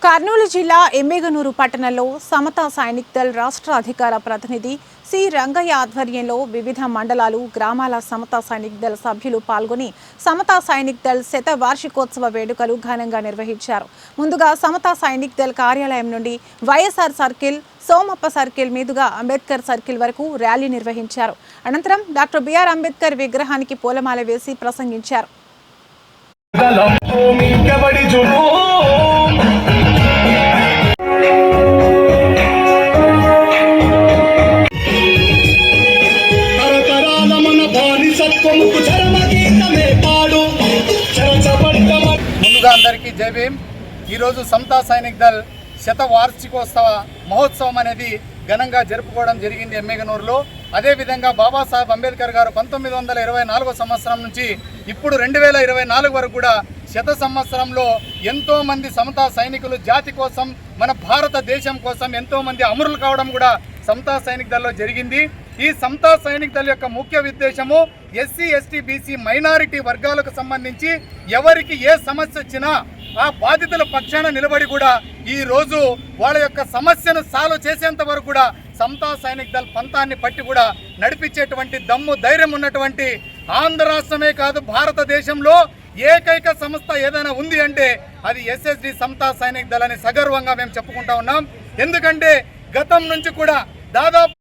కర్నూలు జిల్లా ఎమ్మిగనూరు పట్టణంలో సమతా సైనిక్ దళ్ రాష్ట్ర అధికార ప్రతినిధి సి రంగయ్య ఆధ్వర్యంలో వివిధ మండలాలు గ్రామాల సమతా సైనిక్ దళ్ సభ్యులు పాల్గొని సమతా సైనిక్ దళ్ శత వార్షికోత్సవ వేడుకలు ఘనంగా నిర్వహించారు. ముందుగా సమతా సైనిక్ దళ్ కార్యాలయం నుండి వైఎస్ఆర్ సర్కిల్, సోమప్ప సర్కిల్ మీదుగా అంబేద్కర్ సర్కిల్ వరకు ర్యాలీ నిర్వహించారు. అనంతరం డాక్టర్ బిఆర్ అంబేద్కర్ విగ్రహానికి పూలమాల వేసి ప్రసంగించారు. ముందుగా అందరికీ జై భీమ్. ఈరోజు సమతా సైనిక్ దళ్ శత వార్షికోత్సవ మహోత్సవం అనేది ఘనంగా జరుపుకోవడం జరిగింది ఎమ్మిగనూరులో. అదేవిధంగా బాబాసాహెబ్ అంబేద్కర్ గారు 1924 సంవత్సరం నుంచి ఇప్పుడు 2024 వరకు కూడా శత సంవత్సరంలో ఎంతోమంది సమతా సైనికులు జాతి కోసం, మన భారతదేశం కోసం ఎంతోమంది అమరులు కావడం కూడా సమతా సైనిక్ దళలో జరిగింది. ఈ సమతా సైనిక్ దళ యొక్క ముఖ్య ఉద్దేశము ఎస్సీ, ఎస్టీ, బీసీ మైనారిటీ వర్గాలకు సంబంధించి ఎవరికి ఏ సమస్య వచ్చినా ఆ బాధితుల పక్షాన నిలబడి కూడా ఈ రోజు వాళ్ళ యొక్క సమస్యను సాల్వ్ చేసేంత వరకు కూడా సమతా సైనిక్ దళ పంతాన్ని పట్టి కూడా నడిపించేటువంటి దమ్ము, ధైర్యం ఉన్నటువంటి ఆంధ్ర రాష్ట్రమే కాదు భారతదేశంలో ఏకైక సంస్థ ఏదైనా ఉంది అంటే అది ఎస్ఎస్డి సమతా సైనిక్ దళ అని సగర్వంగా మేము చెప్పుకుంటా ఉన్నాం. ఎందుకంటే గతం నుంచి కూడా దాదాపు